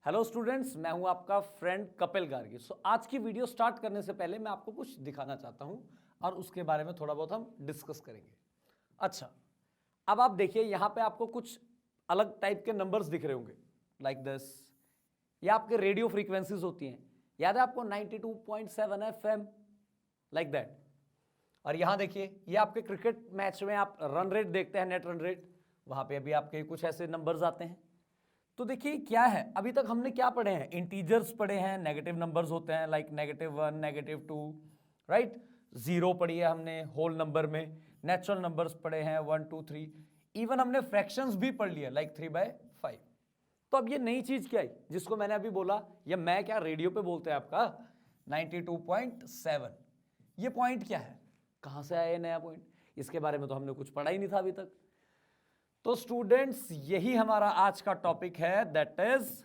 Hello students, मैं हूं आपका फ्रेंड कपिल गार्गी। आज की वीडियो स्टार्ट करने से पहले मैं आपको कुछ दिखाना चाहता हूं और उसके बारे में थोड़ा बहुत हम डिस्कस करेंगे। अच्छा, अब आप देखिए, यहां पे आपको कुछ अलग टाइप के नंबर्स दिख रहे होंगे, लाइक दिस। ये आपके रेडियो फ्रीक्वेंसीज होती हैं, याद है आपको 92.7 FM, लाइक दैट। और यहां देखिए, ये आपके क्रिकेट मैच में आप रन रेट देखते हैं, नेट रन रेट, वहां पे अभी आपके कुछ ऐसे नंबर्स आते हैं। तो देखिए क्या है, अभी तक हमने क्या पढ़े हैं, इंटीजर्स पढ़े हैं, नेगेटिव नंबर्स होते हैं लाइक -1, -2, राइट। जीरो पढ़ी है हमने होल नंबर में, नेचुरल नंबर्स पढ़े हैं 1, 2, 3, इवन हमने फ्रैक्शंस भी पढ़ लिया लाइक 3/5। तो अब ये नई चीज क्या आई जिसको मैंने अभी बोला, या मैं क्या रेडियो पे बोलते हैं आपका 92.7। ये पॉइंट क्या है, कहां से आया ये नया पॉइंट, इसके बारे में तो हमने कुछ पढ़ा ही नहीं था अभी तक। तो स्टूडेंट्स, यही हमारा आज का टॉपिक है, दैट इज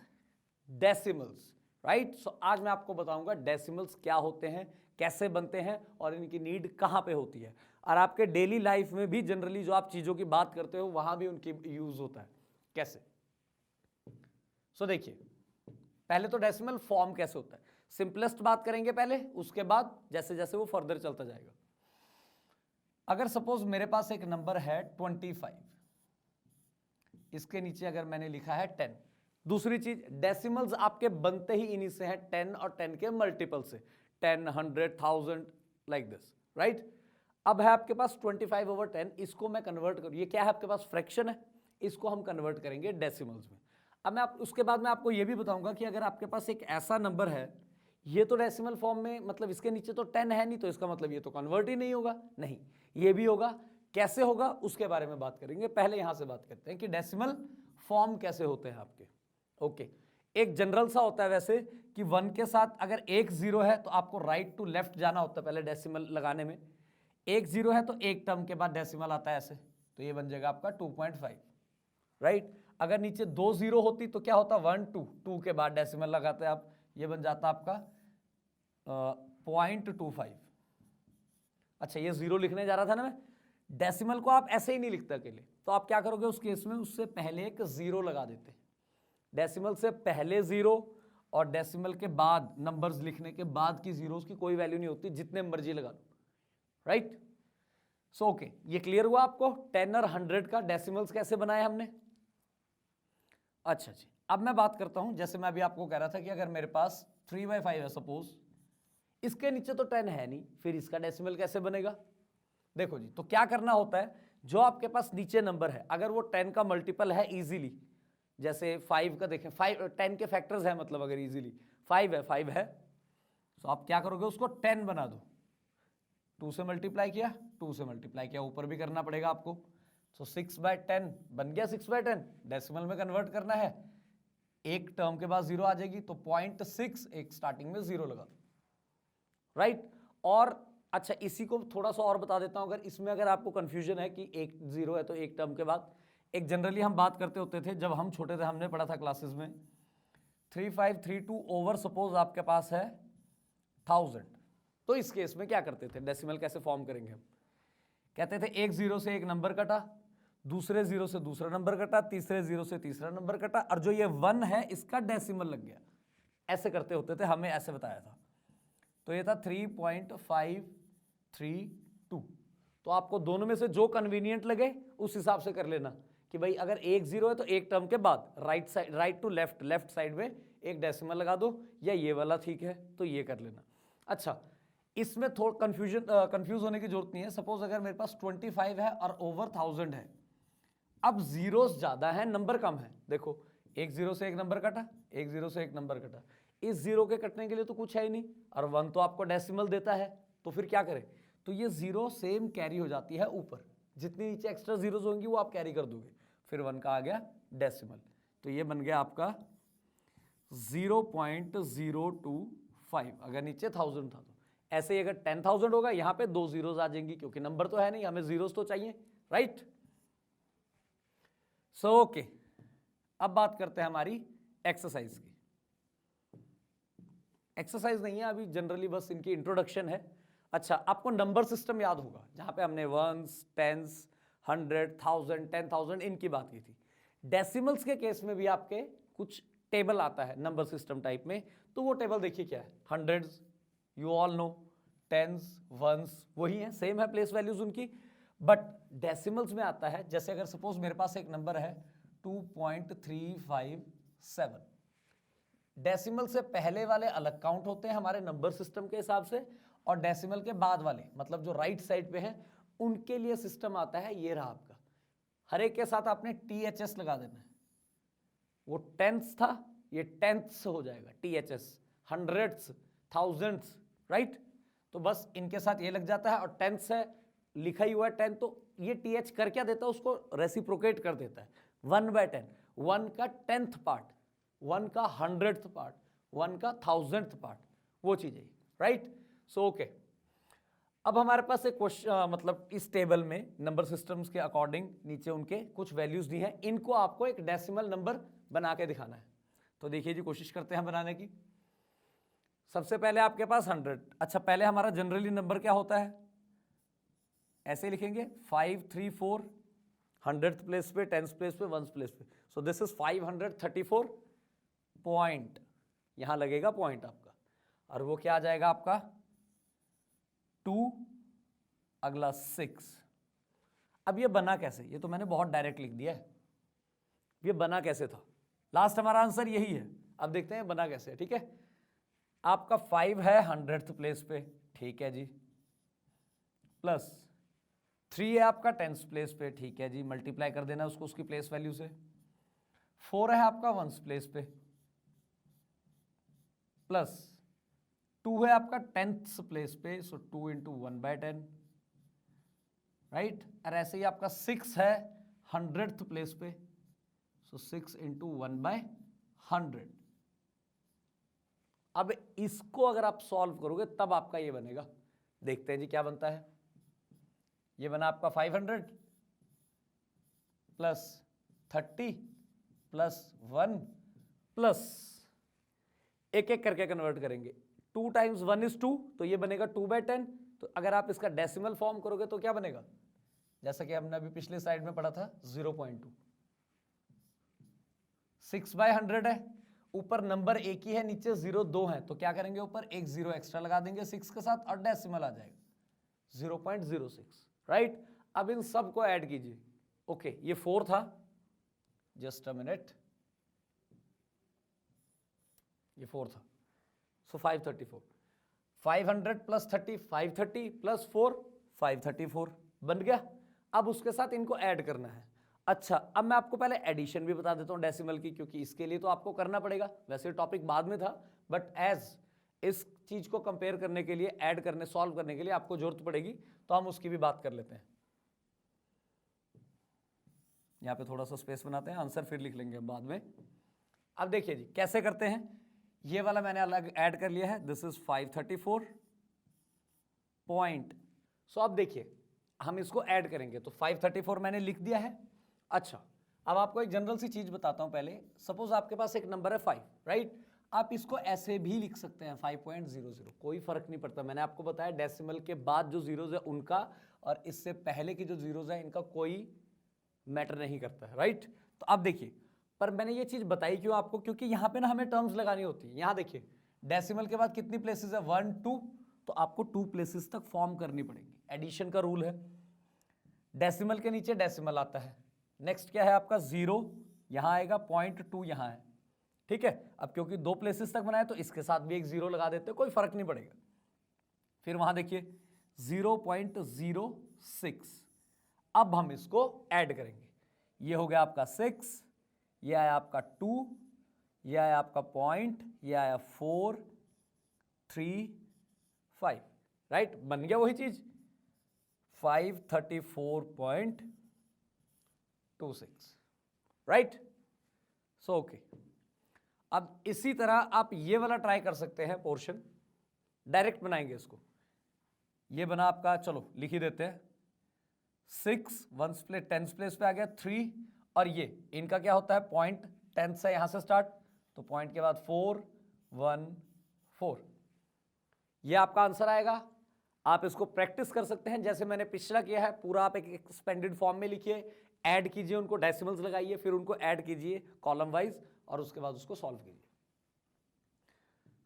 डेसिमल्स, राइट। सो आज मैं आपको बताऊंगा डेसिमल्स क्या होते हैं, कैसे बनते हैं और इनकी नीड कहां पे होती है, और आपके डेली लाइफ में भी जनरली जो आप चीजों की बात करते हो वहां भी उनकी यूज होता है कैसे। सो देखिए, पहले तो डेसिमल फॉर्म कैसे होता है, सिंपलेस्ट बात करेंगे पहले, उसके बाद जैसे जैसे वो फर्दर चलता जाएगा। अगर सपोज मेरे पास एक नंबर है 25, इसके नीचे अगर मैंने लिखा है 10। दूसरी चीज, डेसिमल्स आपके बनते ही इन्हीं से हैं, 10 और 10 के मल्टीपल से, 10, 100, 1000, लाइक दिस, राइट। अब है आपके पास 25/10, इसको मैं कन्वर्ट करूं, ये क्या है आपके पास, फ्रैक्शन है, इसको हम कन्वर्ट करेंगे डेसिमल्स में। अब मैं उसके बाद मैं आपको ये भी बताऊंगा कि अगर आपके पास एक ऐसा नंबर है, ये तो डेसिमल फॉर्म में, मतलब इसके नीचे तो 10 है नहीं, तो इसका मतलब ये तो कन्वर्ट ही नहीं होगा, नहीं ये भी होगा। कैसे होगा उसके बारे में बात करेंगे, पहले यहां से बात करते हैं कि डेसिमल फॉर्म कैसे होते हैं आपके। ओके, एक जनरल सा होता है वैसे कि 1 के साथ अगर एक जीरो है तो आपको राइट टू लेफ्ट जाना होता है पहले डेसिमल लगाने में। एक जीरो है तो एक टर्म के बाद डेसिमल आता है ऐसे, तो ये बन जाएगा आपका 2.5, राइट। अगर नीचे 2 जीरो होती तो क्या होता, 1, 2, 2 के बाद डेसिमल लगाते हैं आप, ये बन जाता आपका 0.25। अच्छा, ये जीरो लिखने जा रहा था ना मैं, डेसिमल को आप ऐसे ही नहीं लिखते अकेले, तो आप क्या करोगे उस केस में, उससे पहले एक जीरो लगा देते। डेसिमल से पहले जीरो और डेसिमल के बाद नंबर्स लिखने के बाद की जीरोस की कोई वैल्यू नहीं होती, जितने मर्जी लगा लो, राइट। सो ओके, ये क्लियर हुआ आपको 10 और 100 का डेसिमल्स कैसे बनाए हमने। अच्छा जी, अब मैं बात करता हूं, जैसे मैं अभी आपको कह रहा था कि अगर मेरे पास 3/5 है सपोज, इसके नीचे तो 10 है नहीं, फिर इसका डेसिमल कैसे बनेगा। देखो जी, तो क्या करना होता है, जो आपके पास नीचे नंबर है अगर वो 10 का मल्टीपल है इजीली, जैसे 5 का देखें, 10 के फैक्टर्स है, मतलब अगर इजीली 5 है तो आप क्या करोगे, उसको 10 बना दो। 2 से मल्टीप्लाई किया, 2 से मल्टीप्लाई किया, ऊपर भी करना पड़ेगा आपको। सो 6/10 बन गया, 6/10 डेसिमल में कन्वर्ट करना है, एक टर्म के बाद जीरो आ जाएगी, तो 0.6 एक स्टार्टिंग में जीरो लगा दो, राइट। और अच्छा, इसी को थोड़ा सा और बता देता हूं, अगर इसमें अगर आपको कंफ्यूजन है कि एक जीरो है तो एक टर्म के बाद, एक जनरली हम बात करते होते थे जब हम छोटे थे, हमने पढ़ा था क्लासेस में, 3532 ओवर सपोज आपके पास है 1000, तो इस केस में क्या करते थे, डेसिमल कैसे फॉर्म करेंगे हम, कहते थे एक जीरो से एक नंबर कटा, दूसरे जीरो से दूसरा नंबर कटा, तीसरे जीरो से तीसरा नंबर कटा, और जो ये 1 है इसका डेसिमल लग गया, ऐसे करते होते थे, हमें ऐसे बताया था। तो ये था 3.532। तो आपको दोनों में से जो कन्वीनियंट लगे उस हिसाब से कर लेना कि भाई अगर एक जीरो है तो एक टर्म के बाद right side, right to left, left side में एक डेसिमल लगा दो, या ये वाला ठीक है तो ये कर लेना। अच्छा, इसमें थोड़ा कंफ्यूज होने की जरूरत नहीं है। सपोज अगर मेरे पास 25 है और ओवर 1000 है, अब जीरोस ज्यादा है, नंबर कम है, देखो एक जीरो से एक नंबर कटा, एक जीरो से एक नंबर कटा, इस जीरो के कटने के लिए तो कुछ है ही नहीं, और 1 तो आपको डेसिमल देता है, तो फिर क्या करें, तो ये जीरो सेम कैरी हो जाती है ऊपर, जितनी नीचे एक्स्ट्रा जीरोस होंगी वो आप कैरी कर दोगे, फिर 1 का आ गया डेसिमल, तो ये बन गया आपका 0.025, अगर नीचे 1000 था तो। ऐसे ही अगर 10,000 होगा, यहां पे 2 जीरोस आ जाएंगी, क्योंकि नंबर तो है नहीं, हमें जीरोस तो चाहिए, राइट। सो ओके, अब बात करते हैं हमारी एक्सरसाइज की। एक्सरसाइज नहीं है अभी, जनरली बस इनकी इंट्रोडक्शन है। अच्छा, आपको नंबर सिस्टम याद होगा जहां पे हमने वंस, टेंस, 100, 1000, 10,000 इनकी बात की थी। डेसिमल्स के केस में भी आपके कुछ टेबल आता है नंबर सिस्टम टाइप में, तो वो टेबल देखिए क्या है, hundreds, you all know, tens, ones, वही है, सेम है प्लेस वैल्यूज उनकी, बट डेसिमल्स में आता है। जैसे अगर सपोज मेरे पास एक नंबर है 2.357, डेसिमल से पहले वाले अलग काउंट होते हैं हमारे नंबर सिस्टम के हिसाब से, और डेसिमल के बाद वाले मतलब जो राइट साइड पे हैं उनके लिए सिस्टम आता है, ये रहा आपका, हर एक के साथ आपने THS लगा देना है। वो टेंथ्स था, ये टेंथ्स हो जाएगा, THS, हंड्रेड्स, थाउजेंड्स, राइट। तो बस इनके साथ ये लग जाता है, और टेंथ्स है, लिखा ही हुआ है 10, तो ये TH कर क्या देता है, उसको रेसिप्रोकेट कर देता है, 1/10, 1 का 10th पार्ट, 1 का 100th पार्ट, 1 का 1000th पार्ट, वो चीज़ है, राइट। सो ओके, अब हमारे पास एक क्वेश्चन, मतलब इस टेबल में नंबर सिस्टम्स के अकॉर्डिंग नीचे उनके कुछ वैल्यूज दी हैं, इनको आपको एक डेसिमल नंबर बना के दिखाना है। तो देखिए जी, कोशिश करते हैं बनाने की। सबसे पहले आपके पास 100, अच्छा पहले हमारा जनरली नंबर क्या होता है, ऐसे लिखेंगे 5 3 4, 100th प्लेस पे, 10th प्लेस पे, 1st प्लेस पे, सो दिस इज 534 पॉइंट, यहां लगेगा पॉइंट आपका, और वो क्या आ जाएगा आपका 2, अगला 6। अब ये बना कैसे, ये तो मैंने बहुत डायरेक्ट लिख दिया है, ये बना कैसे था, लास्ट हमारा आंसर यही है। अब देखते हैं बना कैसे, ठीक है। आपका 5 है 100th प्लेस पे, ठीक है जी, प्लस 3 है आपका 10th प्लेस पे, ठीक है जी, मल्टीप्लाई कर देना उसको उसकी प्लेस वैल्यू से। 4 है आपका 1st प्लेस पे, प्लस 2 है आपका 10th प्लेस पे, सो 2 × 1/10, राइट। और ऐसे ही आपका 6 है 100th प्लेस पे, सो 6 × 1/100। अब इसको अगर आप सॉल्व करोगे तब आपका ये बनेगा, देखते हैं जी क्या बनता है। ये बना आपका 500 प्लस 30 प्लस 1 प्लस, एक एक करके कन्वर्ट करेंगे, 2 × 1 = 2, तो ये बनेगा 2/10। तो अगर आप इसका डेसिमल फॉर्म करोगे तो क्या बनेगा, जैसा कि हमने अभी पिछले स्लाइड में पढ़ा था 0.2। 6/100 है, ऊपर नंबर एक ही है, नीचे 0 2 है, तो क्या करेंगे, ऊपर एक 0 एक्स्ट्रा लगा देंगे 6 के साथ, और डेसिमल आ जाएगा 0.06, राइट। अब इन सब को ऐड कीजिए, ओके, ये 4 था, जस्ट अ मिनट, ये 4 था, सो 534, 500 प्लस 30, 530 प्लस 4, 534 बन गया। अब उसके साथ इनको ऐड करना है। अच्छा, अब मैं आपको पहले एडिशन भी बता देता हूं डेसिमल की, क्योंकि इसके लिए तो आपको करना पड़ेगा, वैसे टॉपिक बाद में था, बट एज इस चीज को कंपेयर करने के लिए, ऐड करने, सॉल्व करने के लिए आपको जरूरत पड़ेगी, तो हम उसकी भी बात कर लेते हैं। यहां पे थोड़ा सा स्पेस बनाते हैं, आंसर फिर लिख लेंगे बाद में। अब देखिए जी कैसे करते हैं, ये वाला मैंने अलग ऐड कर लिया है, दिस इज 534 पॉइंट। सो अब देखिए हम इसको ऐड करेंगे, तो 534 मैंने लिख दिया है। अच्छा, अब आपको एक जनरल सी चीज बताता हूं पहले, सपोज आपके पास एक नंबर है 5, राइट। आप इसको ऐसे भी लिख सकते हैं 5.00, कोई फर्क नहीं पड़ता। मैंने आपको बताया डेसिमल के बाद जो जीरोज है उनका, और इससे पहले की जो जीरोज है इनका कोई मैटर नहीं करता है, राइट। तो अब देखिए, पर मैंने ये चीज बताई क्यों आपको, क्योंकि यहां पे ना हमें टर्म्स लगानी होती है। यहां देखिए डेसिमल के बाद कितनी प्लेसेस है, 1 2, तो आपको 2 प्लेसेस तक फॉर्म करनी पड़ेगी, एडिशन का रूल है। डेसिमल के नीचे डेसिमल आता है, नेक्स्ट क्या है आपका 0, यहां आएगा 0.2 यहां है, ठीक है। अब क्योंकि 2 प्लेसेस तक बनाए तो इसके साथ भी एक 0 लगा देते हैं, कोई फर्क नहीं पड़ेगा। फिर वहां देखिए 0.06, अब हम इसको ऐड करेंगे, ये हो गया आपका 6, ये आया आपका 2, ये आया आपका पॉइंट, ये आया 4 3 5, राइट, बन गया वही चीज 534.26, राइट। सो ओके, अब इसी तरह आप ये वाला ट्राई कर सकते हैं, पोर्शन डायरेक्ट बनाएंगे इसको। ये बना आपका, चलो लिख ही देते हैं, 6 1st प्लेस 10th प्लेस पे आ गया 3, और ये इनका क्या होता है, पॉइंट 10th से यहां से स्टार्ट, तो पॉइंट के बाद 4 1 4, ये आपका आंसर आएगा। आप इसको प्रैक्टिस कर सकते हैं जैसे मैंने पिछला किया है, पूरा आप एक एक्सपेंडेड फॉर्म में लिखिए, ऐड कीजिए, उनको डेसिमल्स लगाइए, फिर उनको ऐड कीजिए कॉलम वाइज, और उसके बाद उसको सॉल्व कीजिए।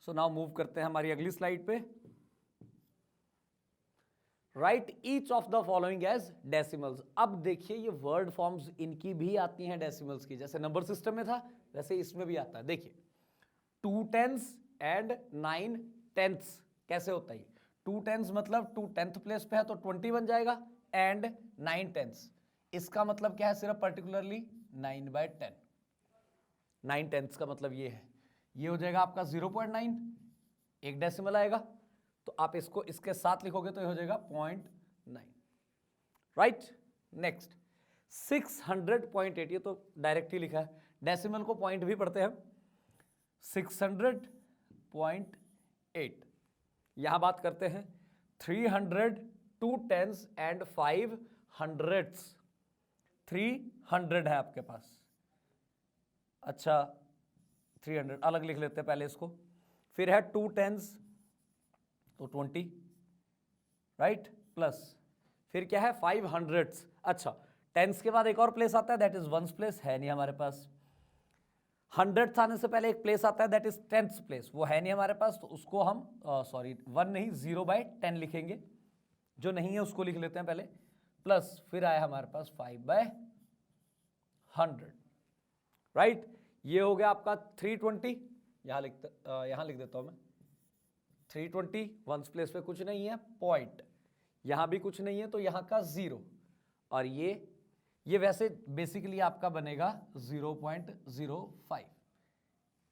सो नाउ मूव करते हैं हमारी अगली स्लाइड पे। Write each of the following as decimals. अब देखिए ये वर्ड फॉर्म्स इनकी भी आती हैं डेसिमल्स की, जैसे नंबर सिस्टम में था वैसे इसमें भी आता है। देखिए 2 10s एंड 9 10ths कैसे होता है? 2 10s मतलब 2 10th प्लेस पे है तो 20 बन जाएगा, एंड 9 10ths इसका मतलब क्या है? सिर्फ पर्टिकुलरली 9/10। 9 10ths का मतलब ये है, ये हो जाएगा आपका 0.9, एक डेसिमल आएगा तो आप इसको इसके साथ लिखोगे तो ये हो जाएगा 0.9। राइट, नेक्स्ट 600.8, ये तो डायरेक्ट ही लिखा है, डेसिमल को पॉइंट भी पढ़ते हैं हम। 600.8। यहां बात करते हैं 300, 2 10s एंड 5 hundredths। 300 है आपके पास, अच्छा 300 अलग लिख लेते हैं पहले इसको, फिर है 2 10s तो 20, राइट, प्लस फिर क्या है 5 hundredths। अच्छा, टेंस के बाद एक और प्लेस आता है दैट इज वंस प्लेस, है नहीं हमारे पास। हंड्रेड्स आने से पहले एक प्लेस आता है दैट इज टेंथ प्लेस, वो है नहीं हमारे पास, तो उसको हम 1 नहीं 0/10 लिखेंगे, जो नहीं है उसको लिख लेते हैं पहले, प्लस फिर आया हमारे पास 5/100। राइट, ये हो गया आपका 320, यहाँ लिख देता हूं मैं 320, वंस प्लेस पे कुछ नहीं है, पॉइंट, यहां भी कुछ नहीं है तो यहां का 0, और ये वैसे बेसिकली आपका बनेगा 0.05,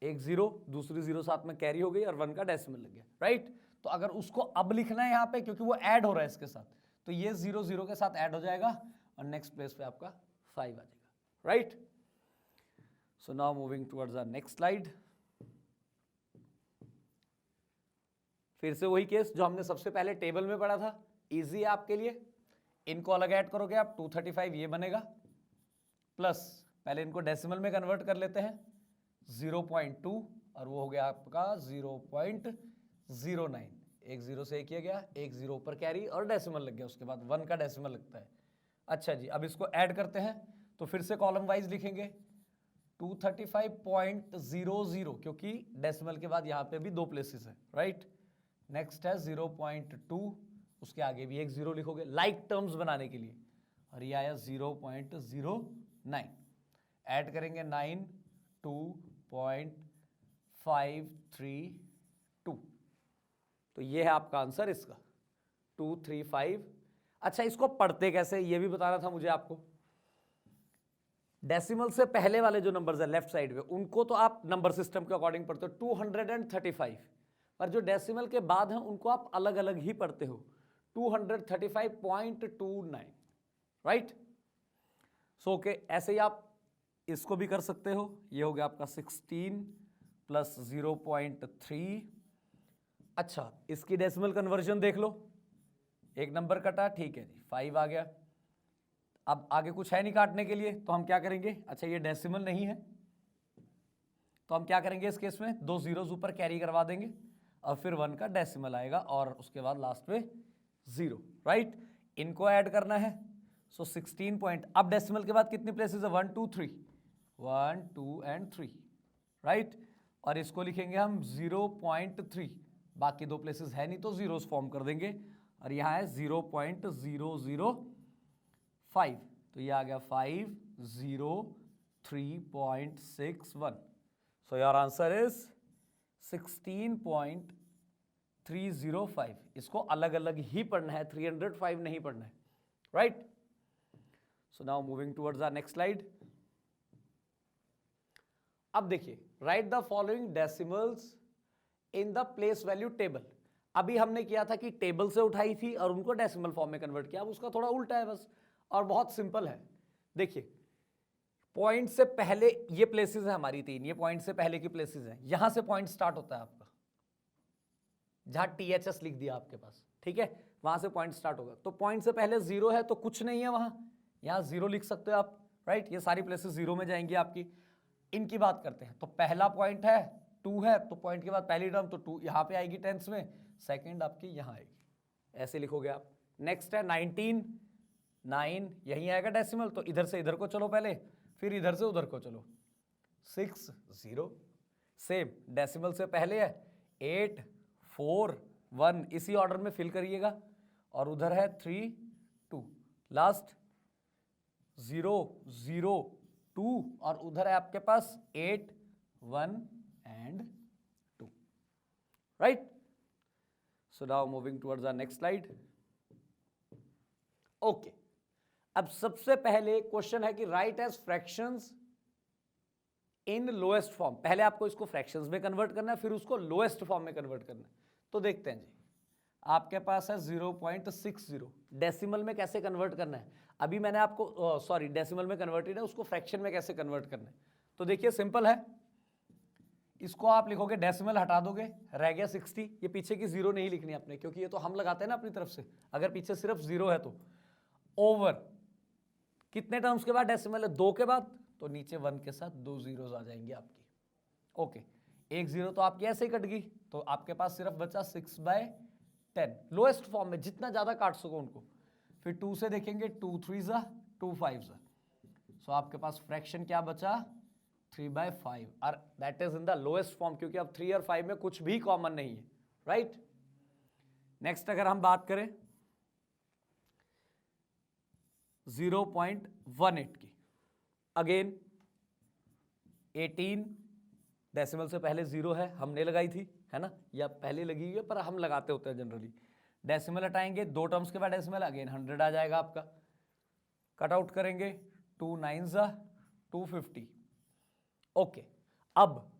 एक 0 दूसरी 0 साथ में कैरी हो गई और 1 का डेसिमल लग गया। राइट, तो अगर उसको अब लिखना है यहाँ पे क्योंकि वो ऐड हो रहा है इसके साथ, तो ये 0 0 के साथ ऐड हो जाएगा और नेक्स्ट प्लेस पे आपका 5 आ जाएगा। Right, so now moving towards our next slide. फिर से वही केस जो हमने सबसे पहले टेबल में पढ़ा था, इजी है आपके लिए। इनको अलग ऐड करोगे आप 235 ये बनेगा, प्लस पहले इनको डेसिमल में कन्वर्ट कर लेते हैं 0.2 और वो हो गया आपका 0.09, एक 0 से एक किया गया, एक 0 ऊपर कैरी और डेसिमल लग गया, उसके बाद 1 का डेसिमल लगता है। अच्छा जी, अब इसको ऐड करते हैं तो फिर से कॉलम वाइज लिखेंगे 235.00 क्योंकि डेसिमल के बाद यहाँ पे भी 2 प्लेसेस है। राइट, नेक्स्ट है 0.2, उसके आगे भी एक 0 लिखोगे लाइक टर्म्स बनाने के लिए, और ये आया 0.09, ऐड करेंगे 9 2.532, तो ये है आपका आंसर इसका 235। अच्छा, इसको पढ़ते कैसे ये भी बताना था मुझे आपको। डेसिमल से पहले वाले जो नंबर्स है लेफ्ट साइड में उनको तो आप नंबर सिस्टम के अकॉर्डिंग पढ़ते हो 235, पर जो डेसिमल के बाद हैं उनको आप अलग अलग ही पढ़ते हो 235.29। राइट, सो ओके, ऐसे ही आप इसको भी कर सकते हो। ये हो गया आपका 16 प्लस 0.3। अच्छा, इसकी डेसिमल कन्वर्जन देख लो, एक नंबर कटा, ठीक है जी 5 आ गया। अब आगे कुछ है नहीं काटने के लिए तो हम क्या करेंगे, अच्छा ये डेसिमल नहीं है तो हम क्या करेंगे इस केस में 2 zeros ऊपर कैरी करवा देंगे और फिर 1 का डेसिमल आएगा और उसके बाद लास्ट में 0। राइट, इनको ऐड करना है, सो 16 पॉइंट, अब डेसिमल के बाद कितनी प्लेसेस है 1 2 3, 1 2 एंड 3। राइट, और इसको लिखेंगे हम 0.3, बाकी 2 प्लेसेस है नहीं तो जीरोस फॉर्म कर देंगे और यहाँ है 0.005, तो ये आ गया 503.61। So your answer is 16.305। इसको अलग अलग ही पढ़ना है, 305 नहीं पढ़ना है। Right, so now moving towards our next slide. अब देखिए, write the following decimals in the place value table. अभी हमने किया था कि टेबल से उठाई थी और उनको डेसिमल फॉर्म में कन्वर्ट किया, अब उसका थोड़ा उल्टा है बस, और बहुत सिंपल है। देखिए, पॉइंट से पहले ये प्लेसेस है हमारी 3, ये पॉइंट से पहले की प्लेसेस है, यहां से पॉइंट स्टार्ट होता है आपका, जहां THS लिख दिया आपके पास, ठीक है, वहां से पॉइंट स्टार्ट होगा। तो पॉइंट से पहले 0 है तो कुछ नहीं है वहां, यहां 0 लिख सकते हो आप। राइट, ये सारी प्लेसेस 0 में जाएंगी आपकी। इनकी बात करते हैं तो पहला पॉइंट है 2 है, तो पॉइंट के बाद पहली टर्म तो 2 यहां पे आएगी टेंस में, सेकंड आपकी यहां आएगी, ऐसे लिखोगे आप। नेक्स्ट है 19, 9 यहीं आएगा डेसिमल, तो इधर से इधर को चलो पहले, फिर इधर से उधर को चलो, 60। सेम डेसिमल से पहले है 8 4 1, इसी ऑर्डर में फिल करिएगा। और उधर है 3 2, लास्ट 0 0 2, और उधर है आपके पास 8 1 and 2, right. So now moving towards our next slide. Okay, अब सबसे पहले क्वेश्चन है कि write as fractions in lowest form. पहले आपको इसको फ्रैक्शंस में कन्वर्ट करना है, फिर उसको लोएस्ट फॉर्म में कन्वर्ट करना है। तो देखते हैं जी, आपके पास है 0.60, डेसिमल में कैसे कन्वर्ट करना है। अभी मैंने आपको सॉरी डेसिमल में कन्वर्टेड है, उसको फ्रैक्शन में कैसे कन्वर्ट करना है। तो देखिए सिंपल है, इसको आप लिखोगे, डेसिमल हटा दोगे, रह गया 60। ये पीछे की 0 नहीं लिखनी आपने, क्योंकि ये तो हम लगाते हैं ना अपनी तरफ से। अगर पीछे सिर्फ 0 है तो ओवर कितने टर्म्स के बाद डेसिमल है, 2 के बाद, तो नीचे 1 के साथ 2 जीरोस आ जाएंगे आपकी। ओके, एक 0 तो आपकी ऐसे ही कट गई, तो आपके पास सिर्फ बचा 6/10, लोएस्ट फॉर्म में जितना ज्यादा काट सको उनको। फिर 2 से देखेंगे, 2 3 2 5, सो आपके पास फ्रैक्शन क्या बचा, 3/5, और that is in the lowest form, क्योंकि अब 3 और 5 में कुछ भी कॉमन नहीं है, राइट। नेक्स्ट अगर हम बात करें 0.18 की, अगेन 18 डेसिमल से पहले 0 है, हमने लगाई थी, है ना, या पहले लगी हुई है, पर हम लगाते होते हैं जनरली। डेसिमल हटाएंगे, 2 टर्म्स के बाद डेसिमल, अगेन 100 आ जाएगा आपका। कट आउट करेंगे, 2 9 250। ओके, अब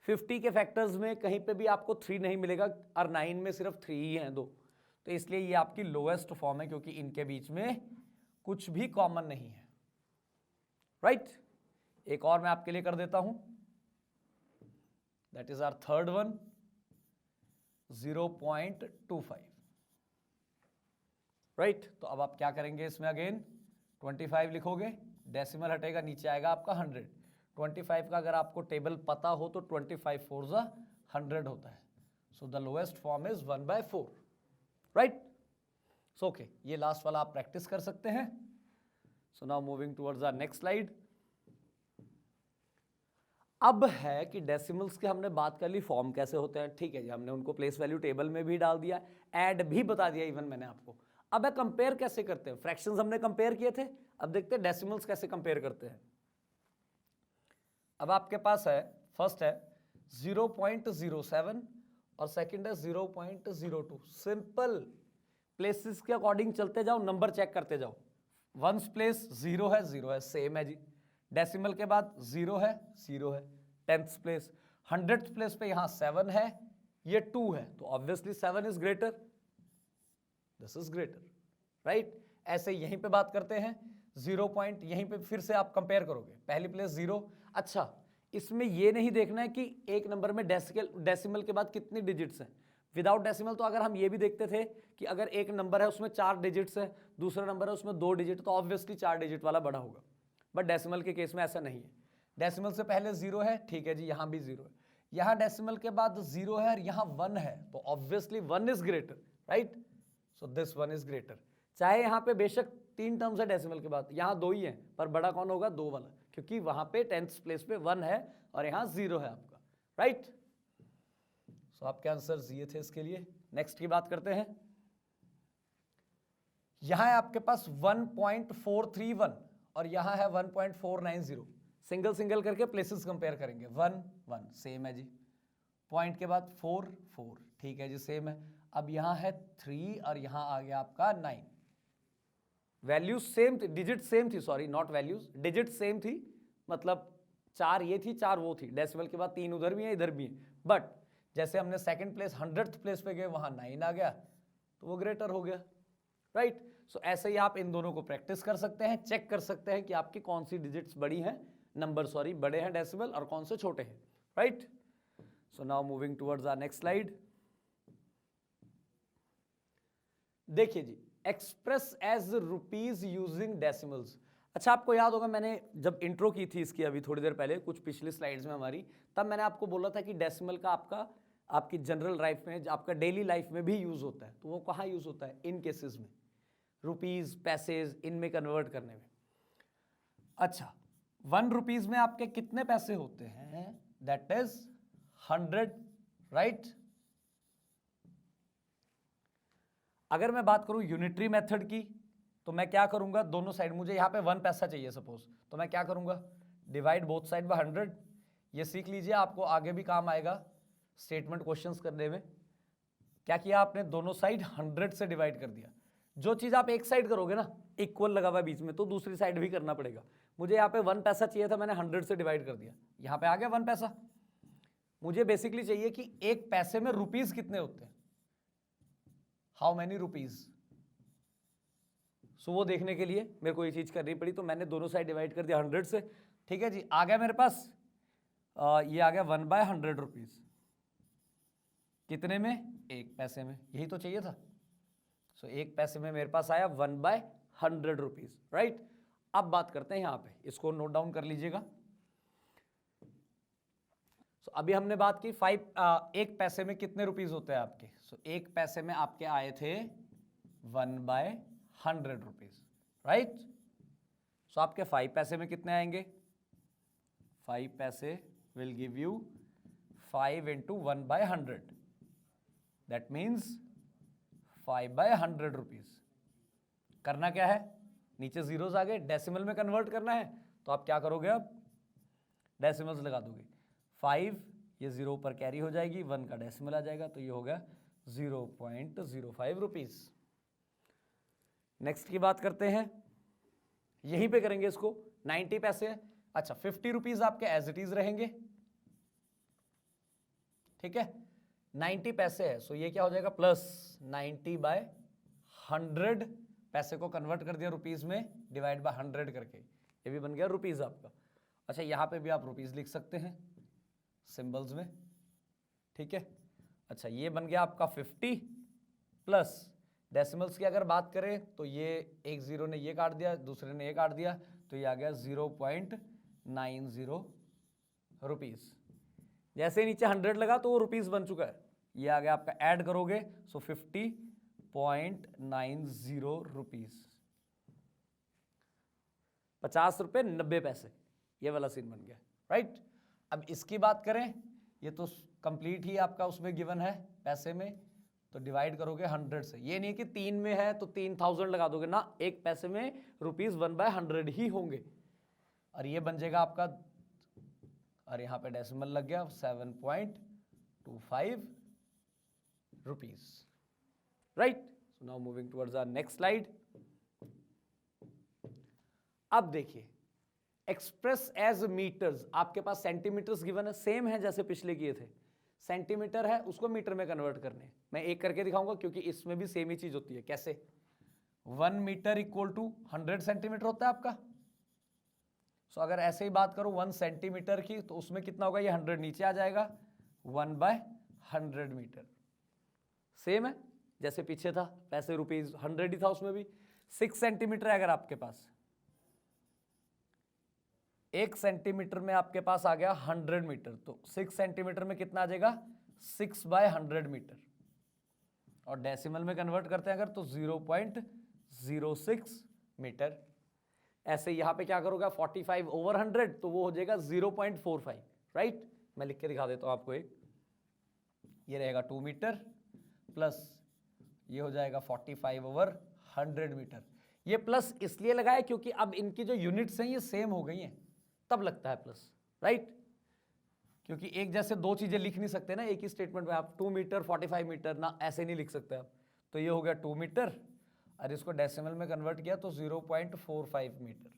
50 के फैक्टर्स में कहीं पे भी आपको 3 नहीं मिलेगा, और 9 में सिर्फ 3 ही हैं, 2, तो इसलिए ये आपकी लोएस्ट फॉर्म है, क्योंकि इनके बीच में कुछ भी कॉमन नहीं है, राइट। एक और मैं आपके लिए कर देता हूं, that is our third one, 0.25, right. तो अब आप क्या करेंगे इसमें, अगेन 25 लिखोगे, डेसिमल हटेगा, नीचे आएगा आपका 100। 25 का अगर आपको टेबल पता हो तो 25 4 100 होता है, so the lowest form is 1/4, right. So okay, ये लास्ट वाला आप प्रैक्टिस कर सकते हैं। So now moving towards our next slide. अब है कि डेसिमल्स के हमने बात कर ली, फॉर्म कैसे होते हैं, ठीक है जी, हमने उनको प्लेस वैल्यू टेबल में भी डाल दिया, ऐड भी बता दिया इवन मैंने आपको। अब है कंपेयर कैसे करते हैं, फ्रैक्शंस हमने कंपेयर किए थे, अब देखते हैं डेसिमल्स कैसे कंपेयर करते हैं। अब आपके पास है, फर्स्ट है 0.07 और सेकंड है 0.02। सिंपल, प्लेसेस के अकॉर्डिंग चलते जाओ, नंबर चेक करते जाओ। वंस प्लेस 0 है, 0 है, सेम है जी। डेसिमल के बाद 0 है, 0 है। 10th प्लेस, 100th प्लेस पे यहां 7 है, ये 2 है, तो obviously 7 is greater, this is greater, right. ऐसे यहीं पे बात करते हैं 0 पॉइंट, यहीं पे फिर से आप कंपेयर करोगे, पहली प्लेस 0। अच्छा, इसमें ये नहीं देखना है कि एक नंबर में डेसिमल के बाद कितनी डिजिट्स हैं। विदाउट डेसिमल तो अगर हम ये भी देखते थे कि अगर एक नंबर है उसमें 4 डिजिट्स है, दूसरा नंबर है उसमें 2 डिजिट, तो ऑब्वियसली 4 डिजिट वाला बड़ा होगा। बट डेसिमल के केस में ऐसा नहीं है। डेसिमल से पहले 0 है, ठीक है जी, यहां भी 0 है, यहां डेसिमल के बाद 0 है और यहां 1 है, तो obviously 1 is greater, right. So this 1 is greater. चाहे यहां पे बेशक 3 टर्म्स है डेसिमल के बाद, यहां 2 ही है, पर बड़ा कौन होगा, 2 वाला, क्योंकि वहां पे 10th प्लेस पे 1 है और यहां 0 है आपका, राइट। सो आपके आंसर ये थे इसके लिए। नेक्स्ट की बात करते हैं। यहां है आपके पास 1.431 और यहां है 1.490। सिंगल सिंगल करके प्लेसेस कंपेयर करेंगे। 1 1 सेम है जी, पॉइंट के बाद 4 4, ठीक है जी, सेम है। अब यहां है 3 और यहां आ गया आपका 9। वैल्यूज सेम थी, डिजिट सेम थी, sorry not values, digit same थी, मतलब 4 ये थी, 4 वो थी। डेसिमल के बाद 3 उधर भी है, इधर भी है, बट जैसे हमने सेकंड प्लेस 100th प्लेस पे गए, वहां 9 आ गया, तो वो ग्रेटर हो गया, राइट। सो ऐसे ही आप इन दोनों को प्रैक्टिस कर सकते हैं, चेक कर सकते हैं कि आपकी कौन सी डिजिट्स बड़ी हैं, नंबर सॉरी बड़े हैं डेसिमल, और कौन से छोटे हैं, right. So now moving towards our next slide. देखिए जी, express as rupees using decimals. अच्छा, आपको याद होगा मैंने जब इंट्रो की थी इसकी अभी थोड़ी देर पहले, कुछ पिछली स्लाइड्स में हमारी, तब मैंने आपको बोला था कि डेसिमल का आपकी जनरल लाइफ में, आपका डेली लाइफ में भी यूज होता है। तो वो कहाँ यूज होता है, इन केसेस में, रुपीज, पैसेज, इनमें कन्वर्ट करने में। अच्छा, ₹1 में आपके कितने पैसे होते हैं? That is 100, right? अगर मैं बात करूं यूनिटरी मेथड की, तो मैं क्या करूंगा, दोनों साइड, मुझे यहां पे 1 पैसा चाहिए सपोज, तो मैं क्या करूंगा, डिवाइड बोथ साइड बाय 100। ये सीख लीजिए, आपको आगे भी काम आएगा स्टेटमेंट क्वेश्चंस करने में। क्या किया आपने, दोनों साइड 100 से डिवाइड कर दिया। जो चीज आप एक साइड करोगे ना, इक्वल लगा हुआ बीच में, तो दूसरी साइड भी करना पड़ेगा। मुझे यहाँ पे 1 पैसा चाहिए था, मैंने 100 से डिवाइड कर दिया, यहाँ पे आ गया 1 पैसा। मुझे बेसिकली चाहिए कि एक पैसे में रुपीस कितने होते हैं, हाउ मैनी रुपीज। सो वो देखने के लिए मेरे को ये चीज करनी पड़ी, तो मैंने दोनों साइड डिवाइड कर दिया 100 से। ठीक है जी, आ गया मेरे पास, ये आ गया 1/100 रुपीज। कितने में, एक पैसे में, यही तो चाहिए था। सो एक पैसे में मेरे पास आया 1/100 रुपीज, राइट? अब बात करते हैं यहाँ पे, इसको नोट डाउन कर लीजिएगा। सो अभी हमने बात की एक पैसे में कितने रुपीज होते हैं आपके। सो एक पैसे में आपके आए थे 1/100 रुपीज, राइट? सो आपके 5 पैसे में कितने आएंगे, 5 पैसे will give you 5 into 1/100, that means 5/100 rupees. करना क्या है, नीचे जीरोस आ गए, डेसिमल में कन्वर्ट करना है, तो आप क्या करोगे, अब डेसिमल्स लगा दोगे। 5 ये 0 पर कैरी हो जाएगी, 1 का डेसिमल आ जाएगा, तो ये हो गया 0.05 रुपीज। नेक्स्ट की बात करते हैं, यहीं पे करेंगे इसको। 90 पैसे है, अच्छा 50 रुपीज आपके एज इट इज रहेंगे, ठीक है? 90 पैसे है, सो ये क्या हो जाएगा, प्लस 90/100, पैसे को कन्वर्ट कर दिया रुपीज में, डिवाइड बाय 100 करके, ये भी बन गया रुपीज आपका। अच्छा यहां पे भी आप रुपीज लिख सकते हैं सिंबल्स में, ठीक है? अच्छा ये बन गया आपका 50 प्लस डेसिमल्स की अगर बात करें तो ये एक जीरो ने ये काट दिया, दूसरे ने ये काट दिया, तो ये आ गया 0.90 रुपीज। जैसे नीचे 100 लगा तो वो रुपीज बन चुका है, ये आ गया आपका, ऐड करोगे सो 50.90 रुपीज, 50 रुपए 90 पैसे, ये वाला सीन बन गया, राइट? अब इसकी बात करें, ये तो कंप्लीट ही आपका उसमें गिवन है पैसे में, तो डिवाइड करोगे 100 से। ये नहीं कि 3 में है तो 3000 लगा दोगे ना, एक पैसे में रुपीज 1/100 ही होंगे, और ये बन जाएगा आपका, और यहां पे डेसिमल लग गया, 7.25 rupees, right? So now moving towards our next slide. अब देखिए, एक्सप्रेस एज मीटर्स, आपके पास सेंटीमीटर्स गिवन है, सेम है जैसे पिछले किए थे, सेंटीमीटर है उसको मीटर में कन्वर्ट करने हैं। मैं एक करके दिखाऊंगा क्योंकि इसमें भी सेम ही चीज होती है। कैसे, 1 मीटर इक्वल टू 100 सेंटीमीटर होता है आपका। सो अगर ऐसे ही बात करूं 1 सेंटीमीटर की, तो उसमें कितना होगा, ये 100 नीचे आ जाएगा, 1/100 मीटर। सेम है जैसे पीछे था, पैसे रुपीज 100 ही था उसमें भी। 6 सेंटीमीटर है अगर आपके पास, 1 सेंटीमीटर में आपके पास आ गया 100 मीटर, तो 6 सेंटीमीटर में कितना आ जाएगा, 6/100 मीटर। और डेसिमल में कन्वर्ट करते हैं अगर, तो 0.06 मीटर। ऐसे यहां पे क्या करोगे, 45/100, तो वो हो जाएगा 0.45, राइट? मैं लिख के दिखा देता हूं आपको एक, ये रहेगा 2 मीटर प्लस ये हो जाएगा 45/100 मीटर। ये प्लस इसलिए लगाया क्योंकि अब इनकी जो यूनिट्स हैं ये सेम हो गई हैं, तब लगता है प्लस, राइट? क्योंकि एक जैसे दो चीजें लिख नहीं सकते ना एक ही स्टेटमेंट में, आप 2 मीटर 45 मीटर ना, ऐसे नहीं लिख सकते आप। तो ये हो गया 2 मीटर, और इसको डेसिमल में कन्वर्ट किया तो 0.45 मीटर।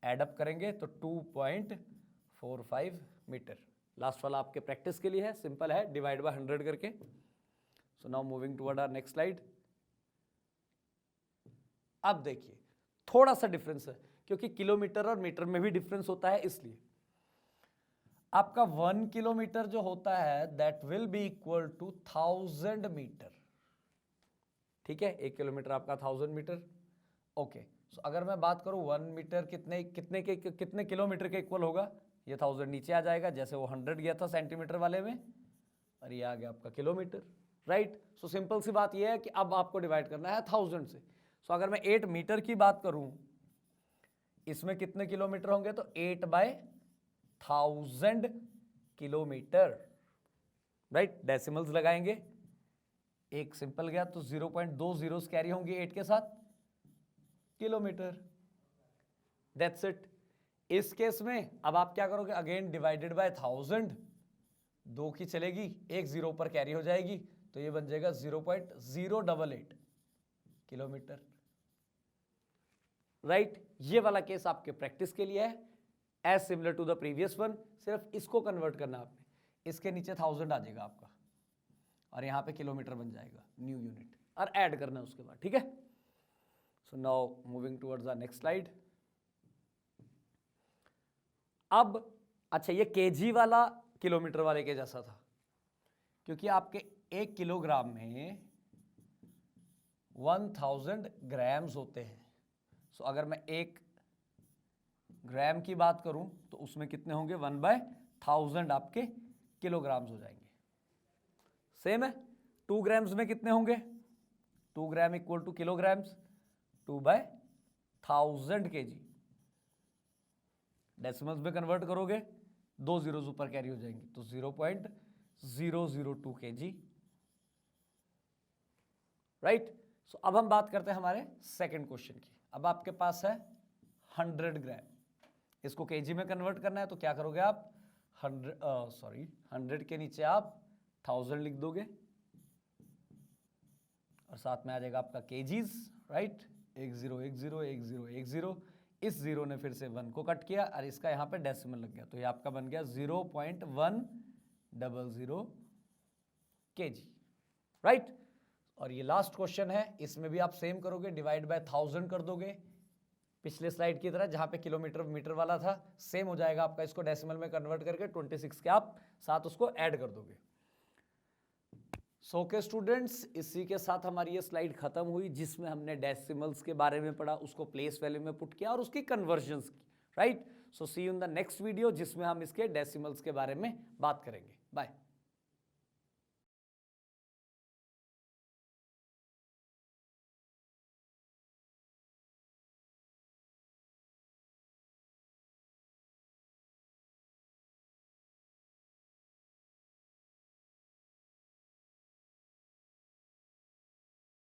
एड अप करेंगे तो 2.45 मीटर। लास्ट वाला आपके प्रैक्टिस के लिए है, सिंपल है, डिवाइड बाय 100 करके। So now moving toward our next slide. अब देखिए थोड़ा सा डिफरेंस है, क्योंकि किलोमीटर और मीटर में भी डिफरेंस होता है, इसलिए आपका 1 किलोमीटर जो होता है that will be equal to 1000 metre, ठीक है? 1 किलोमीटर आपका 1000 मीटर, ओके। सो अगर मैं बात करूं 1 मीटर कितने किलोमीटर के इक्वल होगा, ये 1000 नीचे आ जाएगा, जैसे वो 100 गया था सेंटीमीटर वाले में, और ये आ गया आपका किलोमीटर, राइट? सो सिंपल सी बात ये है कि अब आपको डिवाइड करना है 1000 से। सो अगर मैं 8 मीटर की बात करूं, इसमें कितने किलोमीटर होंगे, तो 8/1000 किलोमीटर, राइट। डेसिमल्स लगाएंगे, एक सिंपल गया तो 0.2 जीरोस कैरी होंगे 8 के साथ, किलोमीटर, दैट्स इट। इस केस में अब आप क्या करोगे, अगेन डिवाइडेड बाय 1000, 2 की चलेगी, एक जीरो पर कैरी हो जाएगी, तो ये बन जाएगा 0.088 किलोमीटर, राइट। ये वाला केस आपके प्रैक्टिस के लिए है, as similar to the previous one, सिर्फ इसको कन्वर्ट करना आपने, इसके नीचे 1000 आ जाएगा आपका और यहां पे किलोमीटर बन जाएगा न्यू यूनिट, और ऐड करना है उसके बाद, ठीक है। सो now moving towards the next slide. अब अच्छा, ये केजी वाला किलोमीटर वाले के जैसा था, क्योंकि आपके 1 किलोग्राम में 1000 ग्राम्स होते हैं। सो अगर मैं 1 ग्राम की बात करूं तो उसमें कितने होंगे, 1/1000 आपके किलोग्राम्स हो जाएंगे। सेम है, 2 ग्राम्स में कितने होंगे, 2 ग्राम equal two kilograms, 2/1000 kg। Decimals में कन्वर्ट करोगे, 2 जीरोस ऊपर कैरी हो जाएंगे, तो 0.002 kg, राइट। सो अब हम बात करते हैं हमारे सेकंड क्वेश्चन की। अब आपके पास है 100 ग्राम, इसको केजी में कन्वर्ट करना है, तो क्या करोगे आप, 100 के नीचे आप 1000 लिख दोगे और साथ में आ जाएगा आपका केजीज, राइट। 10101010, इस जीरो ने फिर से 1 को कट किया और इसका यहाँ पे डेसिमल लग गया, तो ये आपका बन गया 0.100 kg, राइट। और ये लास्ट क्वेश्चन है, इसमें भी आप सेम करोगे, डिवाइड बाय 1000 कर दोगे, पिछले स्लाइड की तरह जहां पे किलोमीटर मीटर वाला था सेम हो जाएगा आपका, इसको डेसिमल में कन्वर्ट करके 26 के आप साथ उसको ऐड कर दोगे। सो के स्टूडेंट्स, इसी के साथ हमारी ये स्लाइड खत्म हुई, जिसमें हमने डेसिमल्स के बारे में पढ़ा, उसको प्लेस वैल्यू में पुट किया और उसकी कन्वर्जन्स की, right. So see you in the next video, जिसमें हम इसके डेसिमल्स के बारे में बात करेंगे। बाय।